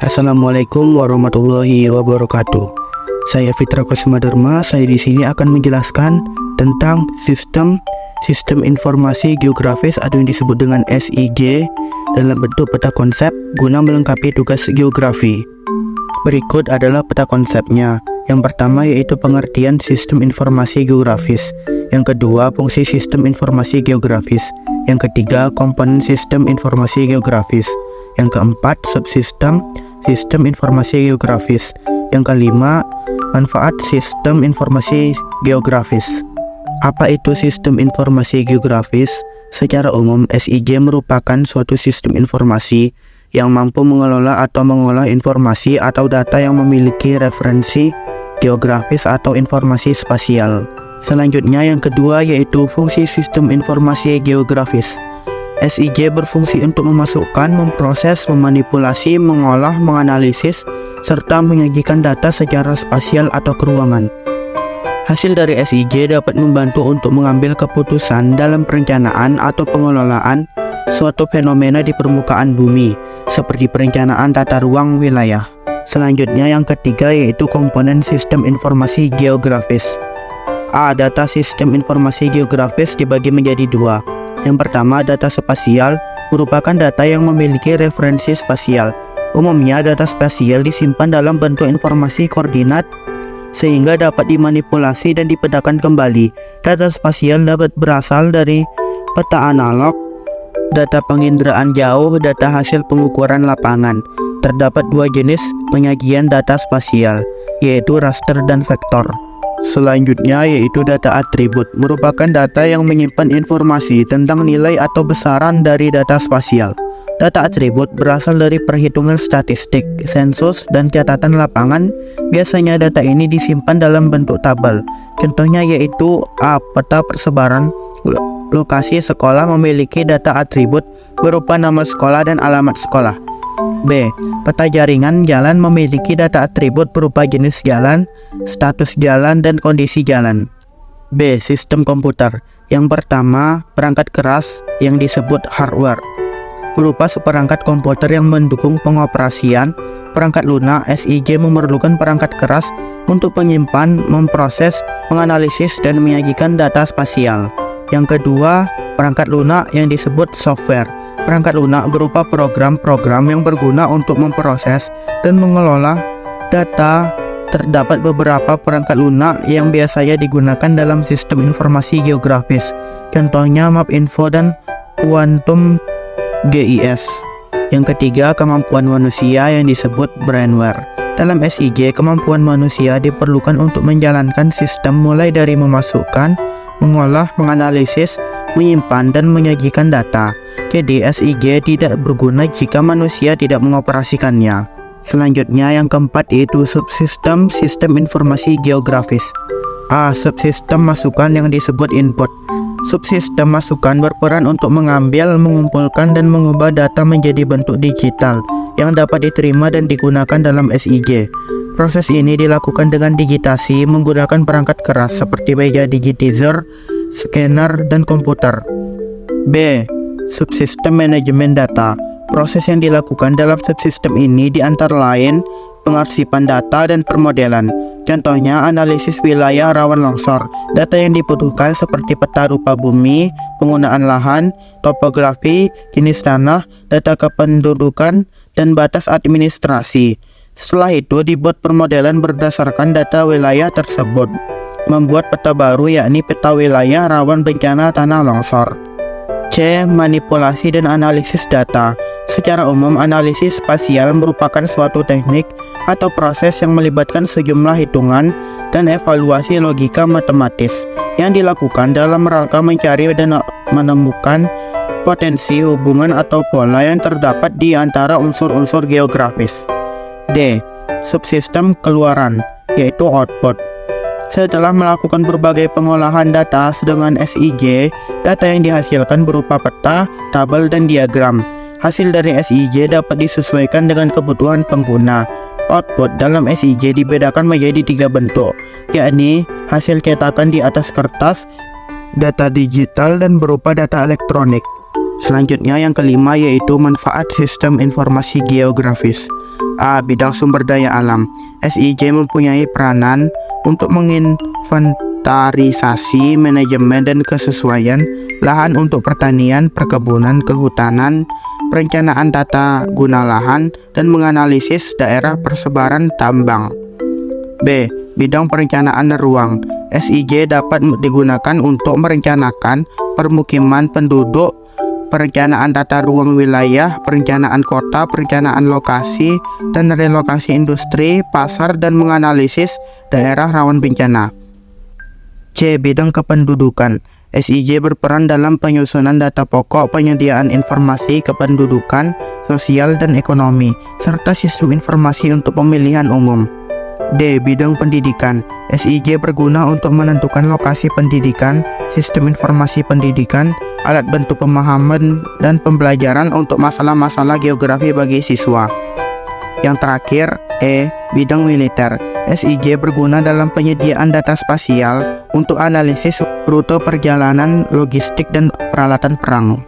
Assalamualaikum warahmatullahi wabarakatuh. Saya Fitra Kusuma. Saya di sini akan menjelaskan tentang sistem informasi geografis atau yang disebut dengan SIG dalam bentuk peta konsep guna melengkapi tugas geografi. Berikut adalah peta konsepnya. Yang pertama yaitu pengertian sistem informasi geografis. Yang kedua, fungsi sistem informasi geografis. Yang ketiga, komponen sistem informasi geografis. Yang keempat, subsistem sistem informasi geografis. Yang kelima, manfaat sistem informasi geografis. Apa itu sistem informasi geografis? Secara umum, SIG merupakan suatu sistem informasi yang mampu mengelola atau mengolah informasi atau data yang memiliki referensi geografis atau informasi spasial. Selanjutnya yang kedua yaitu fungsi sistem informasi geografis. SIG berfungsi untuk memasukkan, memproses, memanipulasi, mengolah, menganalisis, serta menyajikan data secara spasial atau keruangan. Hasil dari SIG dapat membantu untuk mengambil keputusan dalam perencanaan atau pengelolaan suatu fenomena di permukaan bumi, seperti perencanaan tata ruang wilayah. Selanjutnya yang ketiga yaitu komponen sistem informasi geografis. Data sistem informasi geografis dibagi menjadi dua. Yang pertama, data spasial merupakan data yang memiliki referensi spasial. Umumnya data spasial disimpan dalam bentuk informasi koordinat sehingga dapat dimanipulasi dan dipetakan kembali. Data spasial dapat berasal dari peta analog, data penginderaan jauh, data hasil pengukuran lapangan. Terdapat dua jenis penyajian data spasial, yaitu raster dan vektor. Selanjutnya yaitu data atribut, merupakan data yang menyimpan informasi tentang nilai atau besaran dari data spasial. Data atribut berasal dari perhitungan statistik, sensus, dan catatan lapangan. Biasanya data ini disimpan dalam bentuk tabel. Contohnya yaitu peta persebaran lokasi sekolah memiliki data atribut berupa nama sekolah dan alamat sekolah. B. Peta jaringan jalan memiliki data atribut berupa jenis jalan, status jalan, dan kondisi jalan. B. Sistem komputer. Yang pertama, perangkat keras yang disebut hardware, berupa seperangkat komputer yang mendukung pengoperasian. Perangkat lunak SIG memerlukan perangkat keras untuk menyimpan, memproses, menganalisis, dan menyajikan data spasial. Yang kedua, perangkat lunak yang disebut software. Perangkat lunak berupa program-program yang berguna untuk memproses dan mengelola data. Terdapat beberapa perangkat lunak yang biasanya digunakan dalam sistem informasi geografis. Contohnya Mapinfo dan Quantum GIS. Yang ketiga, kemampuan manusia yang disebut brainware. Dalam SIG, kemampuan manusia diperlukan untuk menjalankan sistem mulai dari memasukkan, mengolah, menganalisis, menyimpan, dan menyajikan data. Jadi SIG tidak berguna jika manusia tidak mengoperasikannya. Selanjutnya yang keempat yaitu subsistem sistem informasi geografis. Subsistem masukan yang disebut input. Subsistem masukan berperan untuk mengambil, mengumpulkan, dan mengubah data menjadi bentuk digital yang dapat diterima dan digunakan dalam SIG. Proses ini dilakukan dengan digitasi menggunakan perangkat keras seperti meja digitizer, scanner, dan komputer. B. Subsistem manajemen data. Proses yang dilakukan dalam subsistem ini antara lain pengarsipan data dan permodelan. Contohnya analisis wilayah rawan longsor. Data yang dibutuhkan seperti peta rupa bumi, penggunaan lahan, topografi, jenis tanah, data kependudukan, dan batas administrasi. Setelah itu dibuat permodelan berdasarkan data wilayah tersebut. Membuat peta baru yakni peta wilayah rawan bencana tanah longsor. C. Manipulasi dan analisis data. Secara umum, analisis spasial merupakan suatu teknik atau proses yang melibatkan sejumlah hitungan dan evaluasi logika matematis yang dilakukan dalam rangka mencari dan menemukan potensi hubungan atau pola yang terdapat di antara unsur-unsur geografis. D. Subsistem keluaran, yaitu output. Setelah melakukan berbagai pengolahan data dengan SIG, data yang dihasilkan berupa peta, tabel, dan diagram. Hasil dari SIG dapat disesuaikan dengan kebutuhan pengguna. Output dalam SIG dibedakan menjadi 3 bentuk, yakni hasil cetakan di atas kertas, data digital, dan berupa data elektronik. Selanjutnya yang kelima yaitu manfaat sistem informasi geografis. A. Bidang sumber daya alam. SIJ mempunyai peranan untuk menginventarisasi, manajemen, dan kesesuaian lahan untuk pertanian, perkebunan, kehutanan, perencanaan tata guna lahan, dan menganalisis daerah persebaran tambang. B. Bidang perencanaan ruang. SIJ dapat digunakan untuk merencanakan permukiman penduduk, perencanaan tata ruang wilayah, perencanaan kota, perencanaan lokasi, dan relokasi industri, pasar, dan menganalisis daerah rawan bencana. C. Bidang kependudukan. SIJ berperan dalam penyusunan data pokok, penyediaan informasi kependudukan, sosial, dan ekonomi, serta sistem informasi untuk pemilihan umum. D. Bidang pendidikan. SIJ berguna untuk menentukan lokasi pendidikan, sistem informasi pendidikan, alat bantu pemahaman dan pembelajaran untuk masalah-masalah geografi bagi siswa. Yang terakhir, E. Bidang militer. SIJ berguna dalam penyediaan data spasial untuk analisis rute perjalanan, logistik, dan peralatan perang.